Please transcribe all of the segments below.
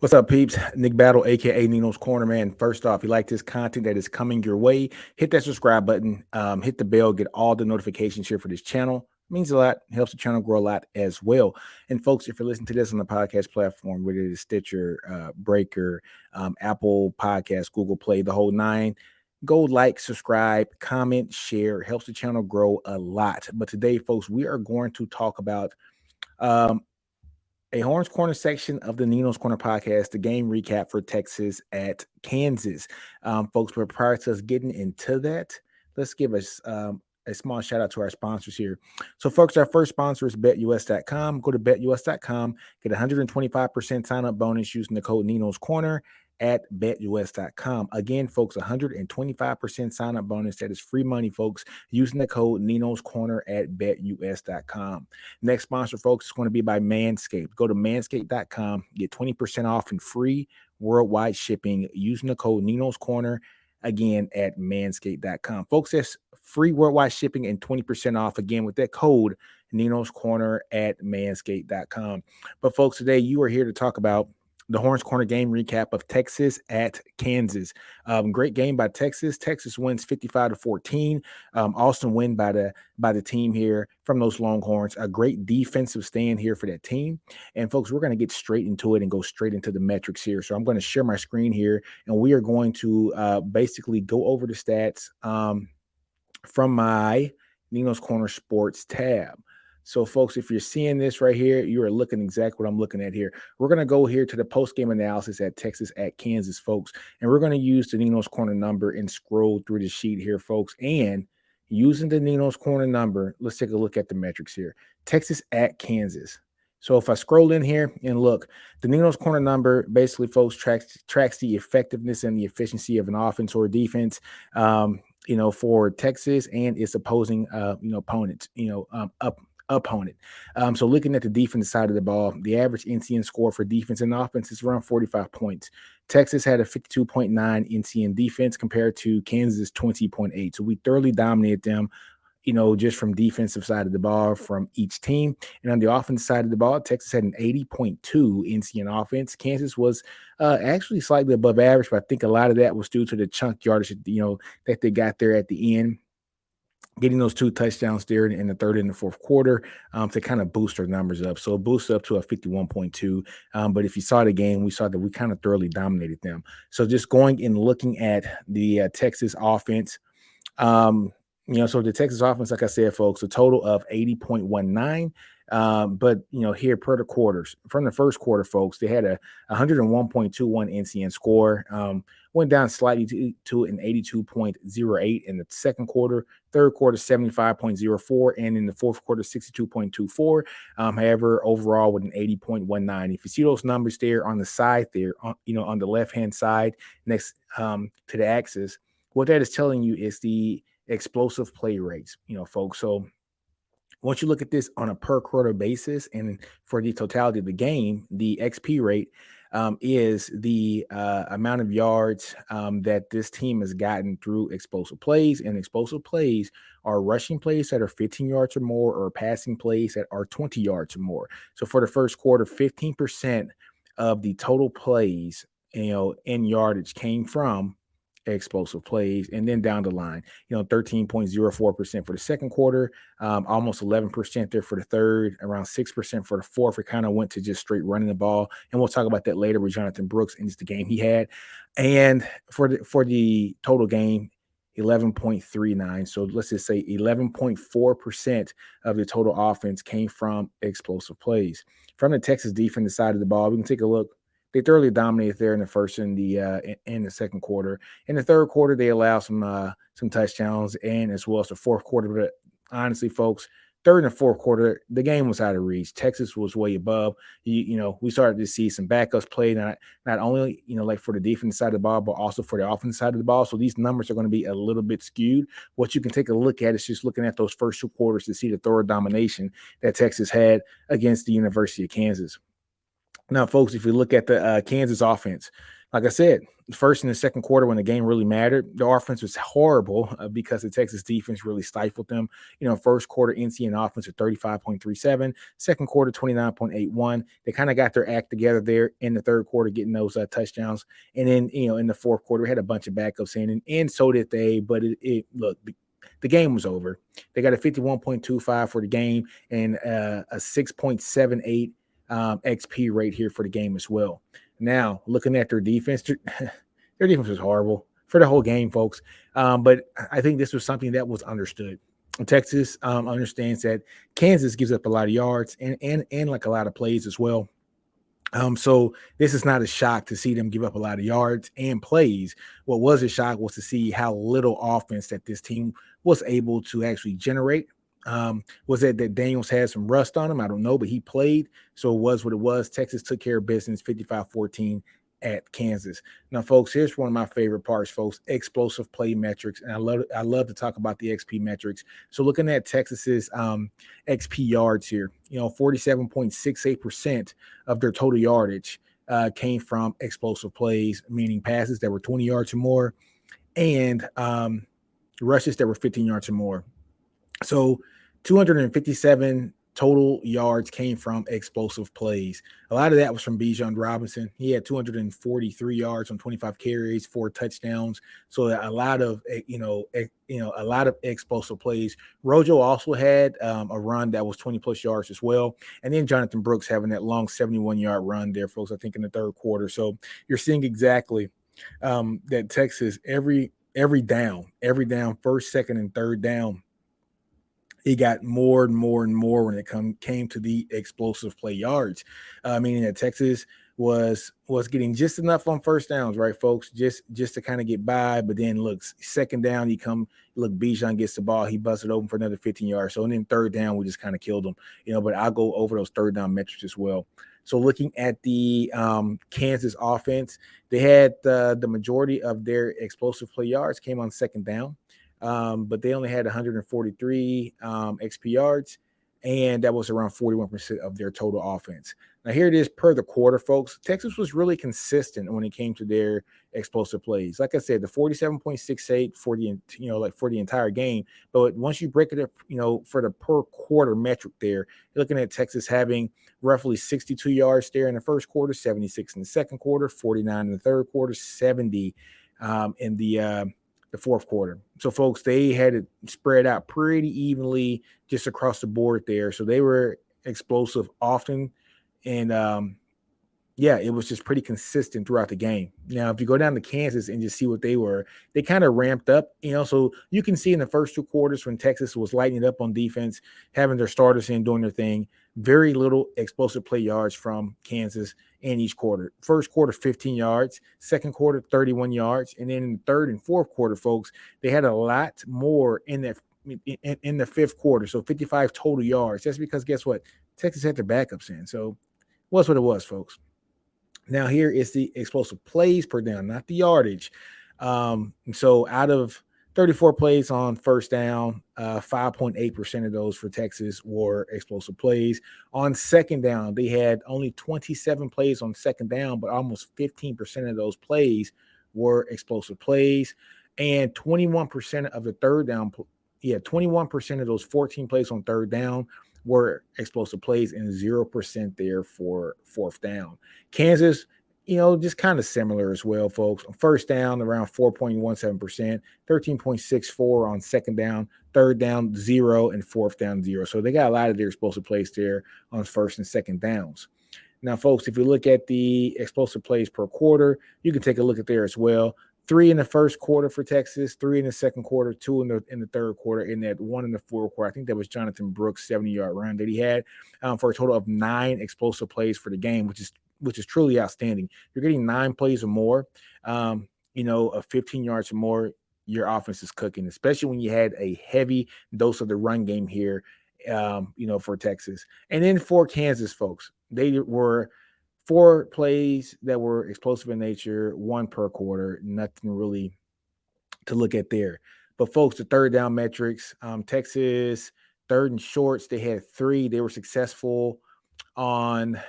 What's up, peeps? Nick Battle, aka NinosCorner, man. First off, if you like this content that is coming your way, hit that subscribe button, hit the bell, get all the notifications here for this channel. It means a lot, helps the channel grow a lot as well. And folks, if you're listening to this on the podcast platform, whether it is Stitcher, Breaker, Apple Podcasts, Google Play, the whole nine, go like, subscribe, comment, share. It helps the channel grow a lot. But today, folks, we are going to talk about um, a Horns Corner section of the Ninos Corner podcast, the game recap for Texas at Kansas. Folks, but prior to us getting into that, let's give us a small shout out to our sponsors here. So, folks, our first sponsor is betus.com. Go to betus.com, get 125% sign up bonus using the code Ninos Corner at betus.com. Again, folks, 125% sign up bonus. That is free money, folks, using the code Ninos Corner at betus.com. Next sponsor, folks, is going to be by Manscaped. Go to manscaped.com, get 20% off and free worldwide shipping using the code Ninos Corner, again, at manscaped.com. Folks, that's free worldwide shipping and 20% off, again, with that code Ninos Corner at manscaped.com. But, folks, today you are here to talk about the Horns Corner game recap of Texas at Kansas. Great game by Texas. Texas wins 55-14. Austin win by the team here from those Longhorns. A great defensive stand here for that team. And folks, we're going to get straight into it and go straight into the metrics here. So I'm going to share my screen here, and we are going to basically go over the stats from my Ninos Corner Sports tab. So, folks, if you're seeing this right here, you are looking exactly what I'm looking at here. We're going to go here to the post-game analysis at Texas at Kansas, folks, and we're going to use the Ninos Corner number and scroll through the sheet here, folks. And using the Ninos Corner number, let's take a look at the metrics here. Texas at Kansas. So if I scroll in here and look, the Ninos Corner number basically, folks, tracks the effectiveness and the efficiency of an offense or defense, for Texas and its opposing, opponents, opponent. So looking at the defensive side of the ball, the average NCN score for defense and offense is around 45 points. Texas had a 52.9 NCN defense compared to Kansas 20.8. So we thoroughly dominated them, just from defensive side of the ball from each team. And on the offensive side of the ball, Texas had an 80.2 NCN offense. Kansas was actually slightly above average, but I think a lot of that was due to the chunk yardage, that they got there at the end, getting those two touchdowns there in the third and the fourth quarter to kind of boost our numbers up. So it boosted up to a 51.2. But if you saw the game, we saw that we kind of thoroughly dominated them. So just going and looking at the Texas offense, so the Texas offense, like I said, folks, a total of 80.19. But here per the quarters, from the first quarter, folks, they had a 101.21 NCN score, went down slightly to an 82.08 in the second quarter, third quarter 75.04, and in the fourth quarter 62.24. However, overall with an 80.19. If you see those numbers there on the side there, on the left hand side next to the axis, what that is telling you is the explosive play rates, folks. So once you look at this on a per quarter basis and for the totality of the game, the XP rate is the amount of yards that this team has gotten through explosive plays. And explosive plays are rushing plays that are 15 yards or more, or passing plays that are 20 yards or more. So for the first quarter, 15% of the total plays, in yardage came from explosive plays. And then down the line, 13.04% for the second quarter, almost 11% there for the third, around 6% for the fourth. It kind of went to just straight running the ball, and we'll talk about that later with Jonathan Brooks and just the game he had. And for the total game, 11.39. So let's just say 11.4% of the total offense came from explosive plays. From the Texas defensive side of the ball, we can take a look. They thoroughly dominated there in the first and the second quarter. In the third quarter, they allowed some touchdowns, and as well as the fourth quarter. But honestly, folks, third and fourth quarter, the game was out of reach. Texas was way above. We started to see some backups play, not only like for the defense side of the ball, but also for the offense side of the ball. So these numbers are going to be a little bit skewed. What you can take a look at is just looking at those first two quarters to see the thorough domination that Texas had against the University of Kansas. Now, folks, if you look at the Kansas offense, Like I said, first and the second quarter when the game really mattered, the offense was horrible because the Texas defense really stifled them. First quarter NCN offense at 35.37, second quarter 29.81. They kind of got their act together there in the third quarter, getting those touchdowns. And then, in the fourth quarter, we had a bunch of backups in, and so did they. But look, the game was over. They got a 51.25 for the game and a 6.78 XP rate here for the game as well. Now, looking at their defense, their defense was horrible for the whole game, folks. But I think this was something that was understood. Texas understands that Kansas gives up a lot of yards and like a lot of plays as well. So this is not a shock to see them give up a lot of yards and plays. What was a shock was to see how little offense that this team was able to actually generate. Was it that Daniels had some rust on him? I don't know, but he played. So it was what it was. Texas took care of business 55-14 at Kansas. Now, folks, here's one of my favorite parts, folks, explosive play metrics. And I love to talk about the XP metrics. So looking at Texas's XP yards here, 47.68% of their total yardage came from explosive plays, meaning passes that were 20 yards or more, and rushes that were 15 yards or more. So 257 total yards came from explosive plays. A lot of that was from Bijan Robinson. He had 243 yards on 25 carries, 4 touchdowns. So a lot of a lot of explosive plays. Rojo also had a run that was 20 plus yards as well. And then Jonathan Brooks having that long 71-yard run there, folks, I think in the third quarter. So you're seeing exactly that Texas every down, first, second, and third down, it got more and more and more when it came to the explosive play yards, meaning that Texas was getting just enough on first downs, right, folks, just to kind of get by. But then look, second down, Bijan gets the ball, he busted open for another 15 yards. So and then third down, we just kind of killed them, but I'll go over those third down metrics as well. So looking at the Kansas offense, they had the majority of their explosive play yards came on second down. But they only had 143 XP yards, and that was around 41% of their total offense. Now, here it is per the quarter, folks. Texas was really consistent when it came to their explosive plays. Like I said, the 47.68 for the entire game. But once you break it up, for the per quarter metric there, you're looking at Texas having roughly 62 yards there in the first quarter, 76 in the second quarter, 49 in the third quarter, 70 in the fourth quarter. So, folks, they had it spread out pretty evenly just across the board there. So they were explosive often. And it was just pretty consistent throughout the game. Now, if you go down to Kansas and just see what they kind of ramped up, so you can see in the first 2 quarters when Texas was lighting up on defense, having their starters in, doing their thing, very little explosive play yards from Kansas in each quarter. First quarter, 15 yards, second quarter, 31 yards. And then in the third and fourth quarter, folks, they had a lot more in the fifth quarter. So 55 total yards. That's because guess what? Texas had their backups in. So was what it was, folks. Now here is the explosive plays per down, not the yardage. So out of 34 plays on first down, 5.8% of those for Texas were explosive plays. On second down, they had only 27 plays on second down, but almost 15% of those plays were explosive plays. And 21% of the third down, 21% of those 14 plays on third down were explosive plays, and 0% there for fourth down. Kansas, just kind of similar as well, folks. On first down, around 4.17%, 13.64 on second down, third down, 0, and fourth down, 0. So they got a lot of their explosive plays there on first and second downs. Now, folks, if you look at the explosive plays per quarter, you can take a look at there as well. 3 in the first quarter for Texas, 3 in the second quarter, 2 in the third quarter, and that 1 in the fourth quarter. I think that was Jonathan Brooks' 70-yard run that he had for a total of 9 explosive plays for the game, which is truly outstanding. You're getting 9 plays or more, of 15 yards or more. Your offense is cooking, especially when you had a heavy dose of the run game here, for Texas. And then for Kansas, folks, they were 4 plays that were explosive in nature, 1 per quarter, nothing really to look at there. But folks, the third down metrics, Texas, third and shorts, they had 3. They were successful on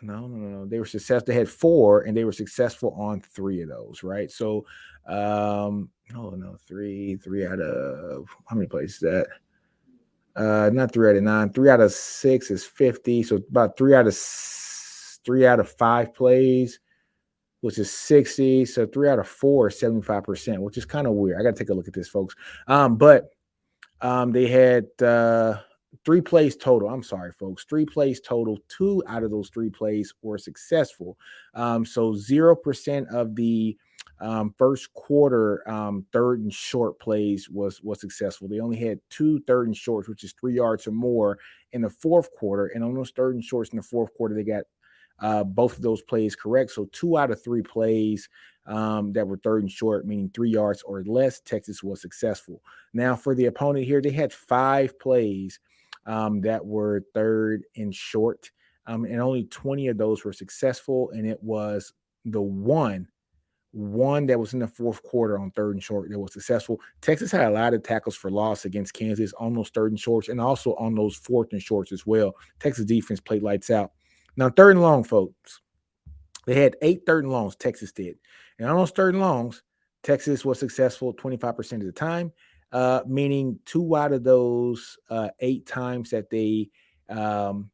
No. They were successful. They had 4, and they were successful on 3 of those, right? So, no, 3 out of how many plays is that? Not 3 out of 9. 3 out of 6 is 50. So about 3 out of 5 plays, which is 60. So 3 out of 4 is 75%, which is kind of weird. I got to take a look at this, folks. But they had 3 plays total. I'm sorry, folks. 3 plays total. 2 out of those 3 plays were successful. So 0% of the first quarter third and short plays was successful. They only had 2 third and shorts, which is 3 yards or more in the fourth quarter. And on those third and shorts in the fourth quarter, they got both of those plays correct. So 2 out of 3 plays that were third and short, meaning 3 yards or less, Texas was successful. Now for the opponent here, they had 5 plays that were third and short, and only 20 of those were successful. And it was the one that was in the fourth quarter on third and short that was successful. Texas had a lot of tackles for loss against Kansas on those third and shorts, and also on those fourth and shorts as well. Texas defense played lights out. Now, third and long, folks, they had 8 third and longs, Texas did. And on those third and longs, Texas was successful 25% of the time, meaning 2 out of those 8 times that they had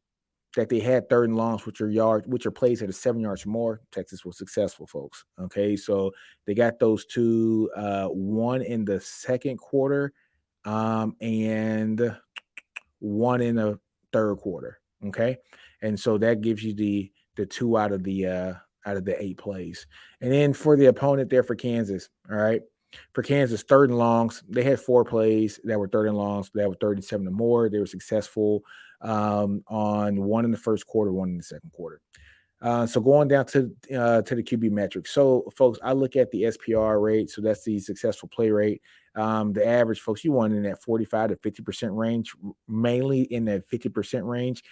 third and longs, which are plays that are 7 yards or more, Texas was successful, folks. Okay, so they got those 2, one in the second quarter, and one in the third quarter. Okay, and so that gives you the 2 out of the 8 plays. And then for the opponent there for Kansas, all right. For Kansas, third and longs, they had 4 plays that were third and longs that were 37 or more. They were successful on one in the first quarter, one in the second quarter. So going down to the QB metrics. So, folks, I look at the SPR rate. So that's the successful play rate. The average, folks, you want in that 45 to 50% range, mainly in that 50% range.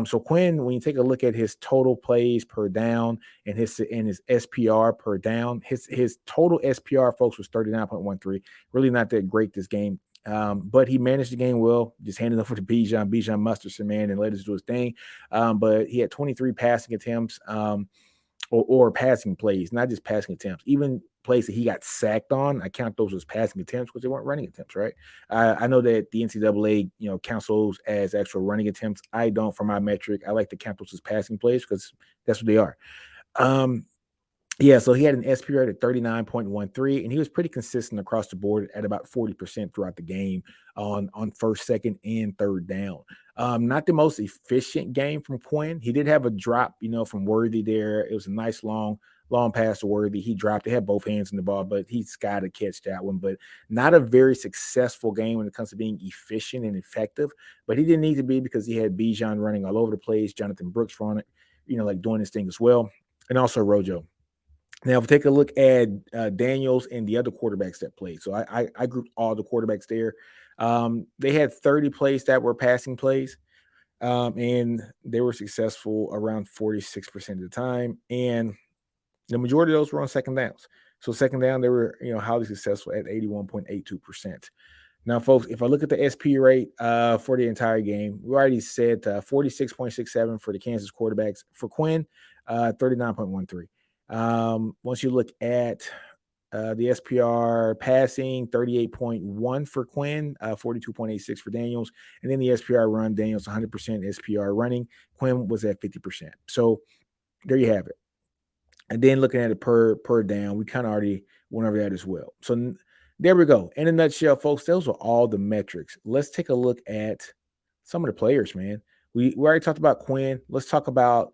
So Quinn, when you take a look at his total plays per down and his SPR per down, his total SPR, folks, was 39.13. Really not that great this game. But he managed the game well, just handed it over to Bijan Musterson, man, and let us do his thing. But he had 23 passing attempts or passing plays, not just passing attempts, even plays that he got sacked on. I count those as passing attempts because they weren't running attempts, right? I know that the NCAA, counts those as actual running attempts. I don't for my metric. I like to count those as passing plays because that's what they are. Yeah, so he had an SP rate at 39.13, and he was pretty consistent across the board at about 40% throughout the game on first, second, and third down. Not the most efficient game from Quinn. He did have a drop, from Worthy there. It was a nice long pass to Worthy. He dropped it, had both hands in the ball, but he's got to catch that one. But not a very successful game when it comes to being efficient and effective. But he didn't need to be because he had Bijan running all over the place, Jonathan Brooks running, doing his thing as well, and also Rojo. Now, if we take a look at Daniels and the other quarterbacks that played, so I grouped all the quarterbacks there. They had 30 plays that were passing plays, and they were successful around 46% of the time. And the majority of those were on second downs. So second down, they were highly successful at 81.82%. Now, folks, if I look at the SP rate for the entire game, we already said 46.67 for the Kansas quarterbacks. For Quinn, 39.13. Once you look at the SPR passing, 38.1 for Quinn, 42.86 for Daniels. And then the SPR run, Daniels 100%, SPR running. Quinn was at 50%. So there you have it. And then looking at it per down, we kind of already went over that as well. So there we go. In a nutshell, folks, those are all the metrics. Let's take a look at some of the players, man. We already talked about Quinn. Let's talk about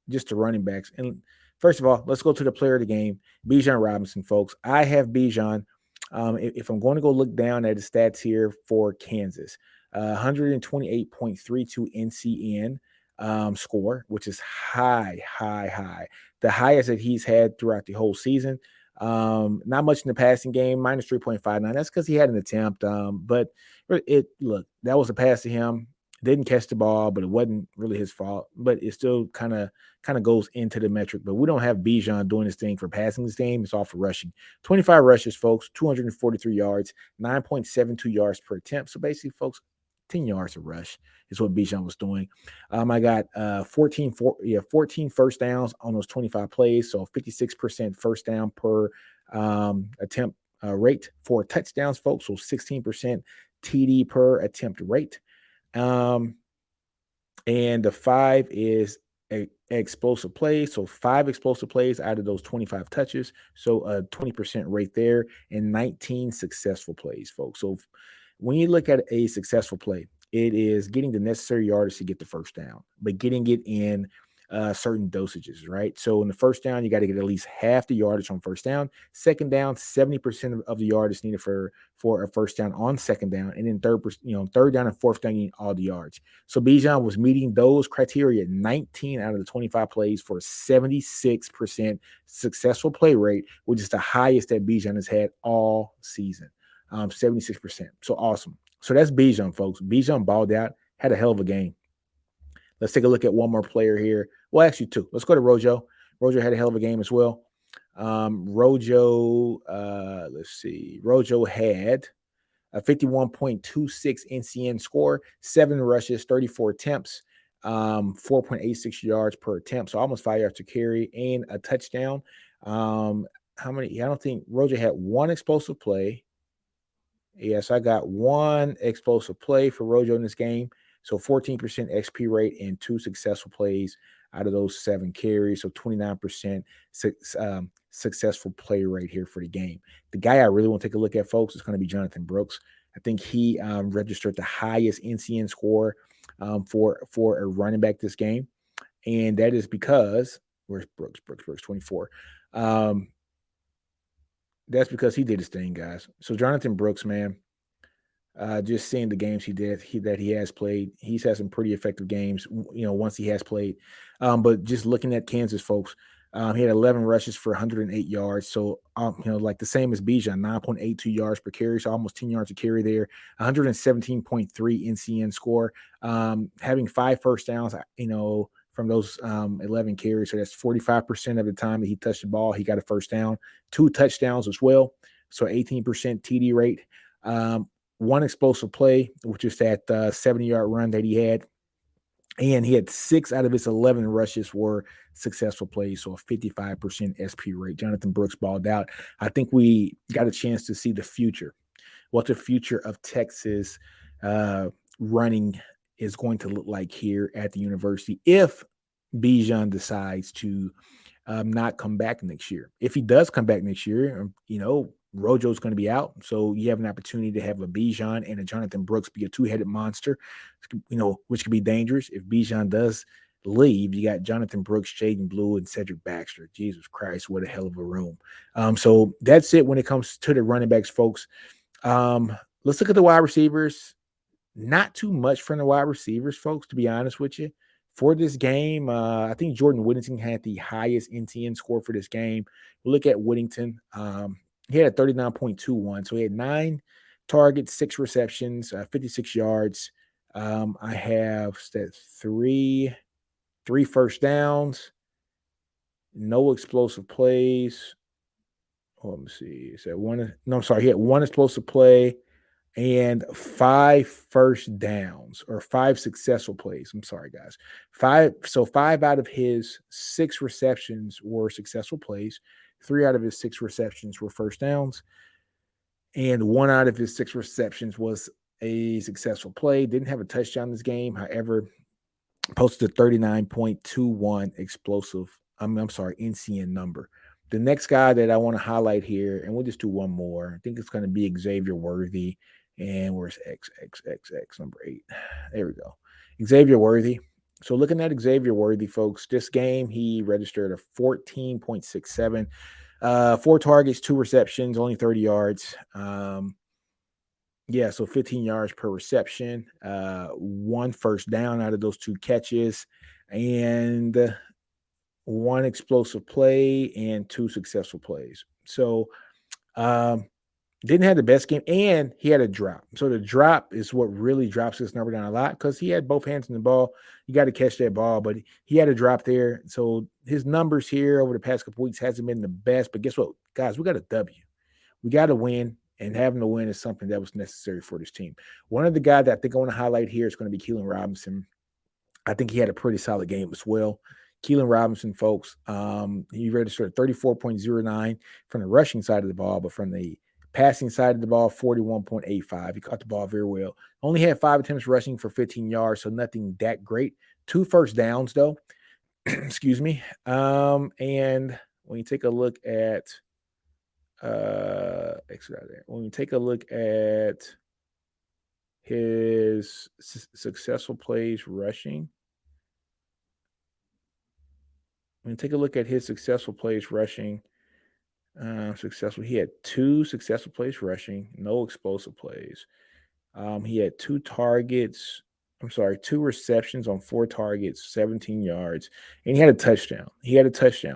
just the running backs. And first of all, let's go to the player of the game, Bijan Robinson, folks. I have Bijan. If I'm going to go look down at the stats here for Kansas, 128.32 NCN score, which is high. The highest that he's had throughout the whole season. Not much in the passing game, minus 3.59. That's because he had an attempt. But that was a pass to him. Didn't catch the ball, but it wasn't really his fault. But it still kind of goes into the metric. But we don't have Bijan doing his thing for passing this game. It's all for rushing. 25 rushes, folks, 243 yards, 9.72 yards per attempt. So basically, folks, 10 yards a rush is what Bijan was doing. I got 14 first downs on those 25 plays, so 56% first down per attempt rate for touchdowns, folks. So 16% TD per attempt rate. And the 5 is explosive plays. So 5 explosive plays out of those 25 touches. So a 20% rate there, and 19 successful plays, folks. So when you look at a successful play, it is getting the necessary yardage to get the first down, but getting it in certain dosages, right? So in the first down, you got to get at least half the yardage on first down. Second down, 70% of the yardage needed for a first down on second down, and then third down and fourth down, you need all the yards. So Bijan was meeting those criteria 19 out of the 25 plays for a 76% successful play rate, which is the highest that Bijan has had all season. 76%. So awesome. So that's Bijan, folks. Bijan balled out, had a hell of a game. Let's take a look at one more player here. Well, actually, two. Let's go to Rojo. Rojo had a hell of a game as well. Rojo had a 51.26 NCN score, 7 rushes, 34 attempts, 4.86 yards per attempt, so almost 5 yards to carry, and a touchdown. How many? I don't think Rojo had one explosive play. Yes, I got one explosive play for Rojo in this game. So 14% XP rate and 2 successful plays out of those 7 carries. So 29% successful play rate here for the game. The guy I really want to take a look at, folks, is going to be Jonathan Brooks. I think he registered the highest NCN score for a running back this game. And that is because, where's Brooks? Brooks 24. That's because he did his thing, guys. So Jonathan Brooks, man, just seeing the games that he has played, he's had some pretty effective games, once he has played. But just looking at Kansas, folks, he had 11 rushes for 108 yards. So, like the same as Bijan, 9.82 yards per carry, so almost 10 yards a carry there. 117.3 NCN score. Having 5 first downs, from those 11 carries. So that's 45% of the time that he touched the ball, he got a first down. 2 touchdowns as well. So 18% TD rate. 1 explosive play, which is that 70-yard run that he had. And he had 6 out of his 11 rushes were successful plays, so a 55% SP rate. Jonathan Brooks balled out. I think we got a chance to see the future, what the future of Texas running is going to look like here at the university if Bijan decides to not come back next year. If he does come back next year, Rojo's going to be out. So you have an opportunity to have a Bijan and a Jonathan Brooks be a 2-headed monster, which could be dangerous. If Bijan does leave, you got Jonathan Brooks, Jaden Blue, and Cedric Baxter. Jesus Christ, what a hell of a room. So that's it when it comes to the running backs, folks. Let's look at the wide receivers. Not too much from the wide receivers, folks, to be honest with you. For this game, I think Jordan Whittington had the highest NTN score for this game. Look at Whittington. He had a 39.21. So he had 9 targets, 6 receptions, 56 yards. I have 3 first downs, no explosive plays. Oh, let me see. Is that one? No, I'm sorry. He had 1 explosive play and 5 first downs, or 5 successful plays. I'm sorry, guys. 5 out of his 6 receptions were successful plays. 3 out of his 6 receptions were first downs, and 1 out of his 6 receptions was a successful play. Didn't have a touchdown this game. However, posted a 39.21 explosive. NCN number. The next guy that I want to highlight here, and we'll just do one more. I think it's going to be Xavier Worthy. And where's X, number 8? There we go. Xavier Worthy. So looking at Xavier Worthy, folks, this game, he registered a 14.67. 4 targets, 2 receptions, only 30 yards. So 15 yards per reception. 1 first down out of those 2 catches. And 1 explosive play and 2 successful plays. So didn't have the best game, and he had a drop. So the drop is what really drops this number down a lot, because he had both hands in the ball. You got to catch that ball, but he had a drop there. So his numbers here over the past couple weeks hasn't been the best. But guess what, guys? We got a W. We got to win. and having to win is something that was necessary for this team. One of the guys that I think I want to highlight here is going to be Keelan Robinson. I think he had a pretty solid game as well. Keelan Robinson, folks, he registered 34.09 from the rushing side of the ball, but from the passing side of the ball, 41.85. He caught the ball very well. Only had 5 attempts rushing for 15 yards, so nothing that great. 2 first downs, though. Excuse me. And when you take a look at when you take a look at his successful plays rushing, when you take a look at his successful plays rushing, he had 2 successful plays rushing, no explosive plays. He had 2 targets. I'm sorry, 2 receptions on 4 targets, 17 yards, and he had a touchdown.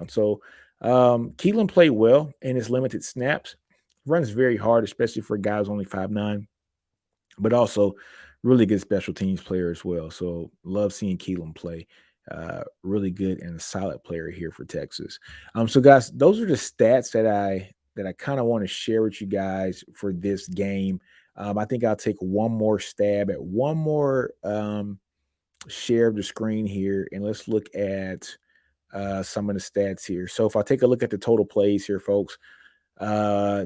So Keelan played well in his limited snaps. Runs very hard, especially for guys only 5'9", but also really good special teams player as well. So love seeing Keelan play. Really good and a solid player here for Texas. So guys, those are the stats that I kind of want to share with you guys for this game. I think I'll take one more stab at one more share of the screen here, and let's look at some of the stats here. So if I take a look at the total plays here, folks,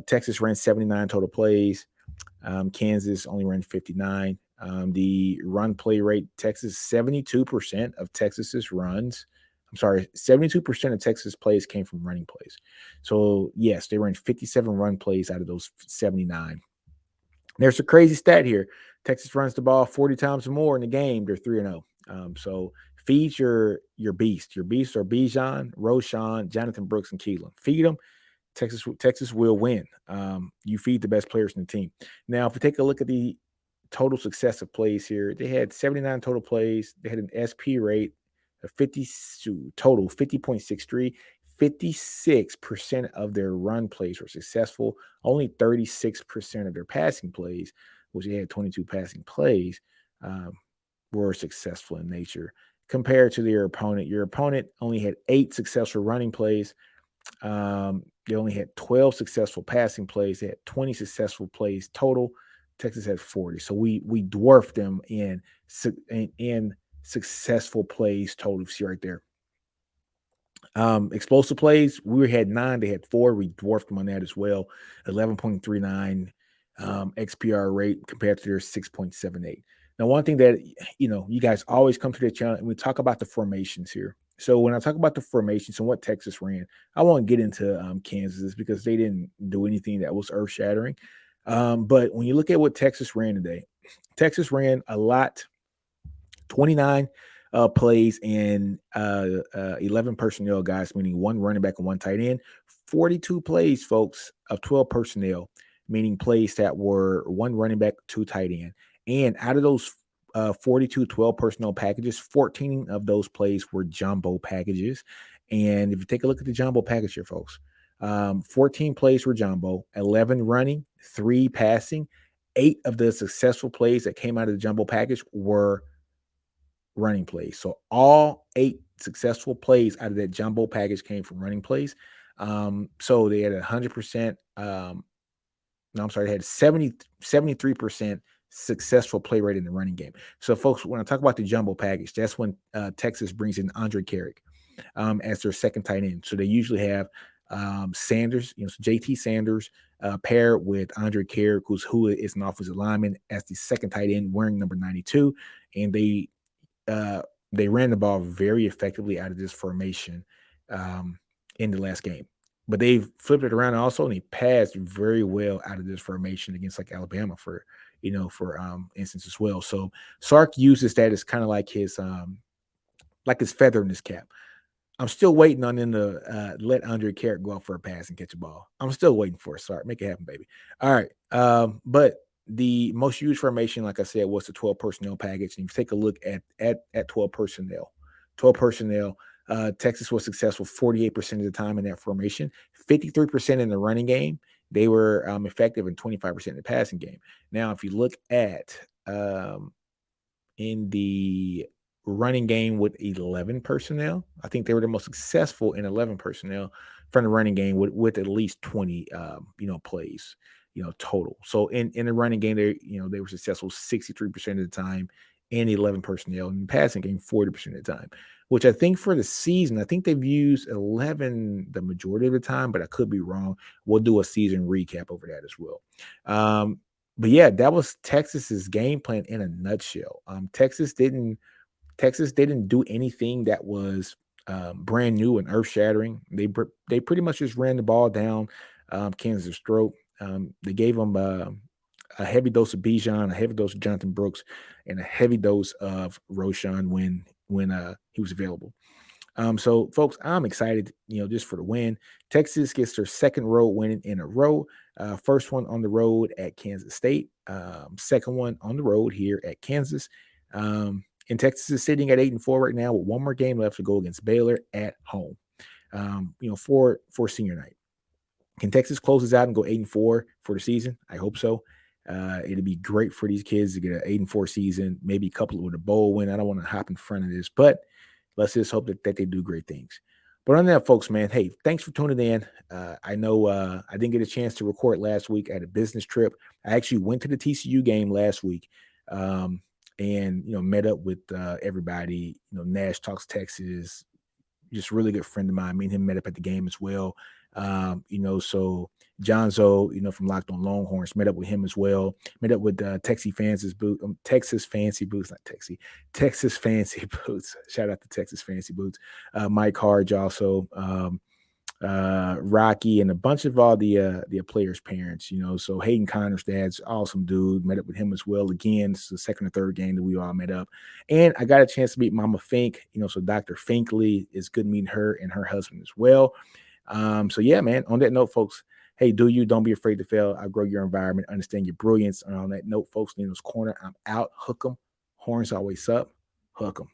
Texas ran 79 total plays. Kansas only ran 59. The run play rate, Texas, 72% of Texas's runs. I'm sorry, 72% of Texas plays came from running plays. So, yes, they ran 57 run plays out of those 79. There's a crazy stat here. Texas runs the ball 40 times or more in the game. They're 3-0. So feed your beast. Your beasts are Bijan, Roshan, Jonathan Brooks, and Keelan. Feed them. Texas will win. You feed the best players in the team. Now, if we take a look at the total success of plays here, they had 79 total plays. They had an SP rate of 50.63. 56% of their run plays were successful. Only 36% of their passing plays, which they had 22 passing plays, were successful in nature. Compared to their opponent, your opponent only had 8 successful running plays. They only had 12 successful passing plays. They had 20 successful plays total. Texas had 40. So we dwarfed them in successful plays total. See right there. Explosive plays, we had 9. They had 4. We dwarfed them on that as well. 11.39 XPR rate compared to their 6.78. Now, one thing that you guys always come to the channel and we talk about the formations here. So when I talk about the formations and what Texas ran, I won't get into Kansas because they didn't do anything that was earth shattering. But when you look at what Texas ran today, Texas ran a lot, 29 plays and 11 personnel guys, meaning 1 running back and 1 tight end. 42 plays, folks, of 12 personnel, meaning plays that were 1 running back, 2 tight end. And out of those 42 12 personnel packages, 14 of those plays were jumbo packages. And if you take a look at the jumbo package here, folks, 14 plays were jumbo, 11 running, 3 passing. 8 of the successful plays that came out of the jumbo package were running plays. So all 8 successful plays out of that jumbo package came from running plays. So they had 100%. They had 73% successful play rate in the running game. So, folks, when I talk about the jumbo package, that's when Texas brings in Andre Carrick as their second tight end. So they usually have Sanders, so JT Sanders paired with Andre Carrick, who is an offensive lineman, as the second tight end wearing number 92. And they ran the ball very effectively out of this formation in the last game. But they've flipped it around also, and he passed very well out of this formation against like Alabama for instance as well. So Sark uses that as kind of like his feather in his cap. I'm still waiting on him to let Andre Carrick go out for a pass and catch a ball. I'm still waiting for it. Sark, make it happen, baby. All right. But the most used formation, like I said, was the 12 personnel package. And if you take a look at 12 personnel, Texas was successful 48% of the time in that formation, 53% in the running game. They were effective in 25% in the passing game. Now, if you look at in the running game with 11 personnel, I think they were the most successful in 11 personnel from the running game with at least 20 plays. total. So in the running game, they were successful 63% of the time, and 11 personnel. In the passing game, 40% of the time. Which I think for the season, I think they've used 11 the majority of the time, but I could be wrong. We'll do a season recap over that as well. But yeah, that was Texas's game plan in a nutshell. Texas didn't do anything that was brand new and earth shattering. They pretty much just ran the ball down Kansas' throat. They gave them a heavy dose of Bijan, a heavy dose of Jonathan Brooks, and a heavy dose of Roshan when he was available. So folks, I'm excited, just for the win. Texas gets their second road win in a row. First one on the road at Kansas State. Second one on the road here at Kansas. And Texas is sitting at 8-4 right now with one more game left to go against Baylor at home. For senior night. Can Texas close this out and go 8-4 for the season? I hope so. It'd be great for these kids to get an 8-4 season, maybe couple it with a bowl win. I don't want to hop in front of this, but let's just hope that they do great things. But on that, folks, man, hey, thanks for tuning in. I know I didn't get a chance to record last week at a business trip. I actually went to the TCU game last week, and met up with everybody. Nash Talks Texas, just a really good friend of mine. Me and him met up at the game as well. So Jonzo, from Locked On Longhorns, met up with him as well. Met up with Texas Fancy Boots, not Texas, Texas Fancy Boots. Shout out to Texas Fancy Boots. Mike Harge also, Rocky, and a bunch of all the players' parents. So Hayden Connor's dad's awesome dude. Met up with him as well. Again, it's the second or third game that we all met up, and I got a chance to meet Mama Fink. So Dr. Finkley, is good meeting her and her husband as well. So yeah, man, on that note, folks, hey, don't be afraid to fail. Outgrow your environment, understand your brilliance. And on that note, folks, NinosCorner, I'm out. Hook 'em. Horns always up. Hook 'em.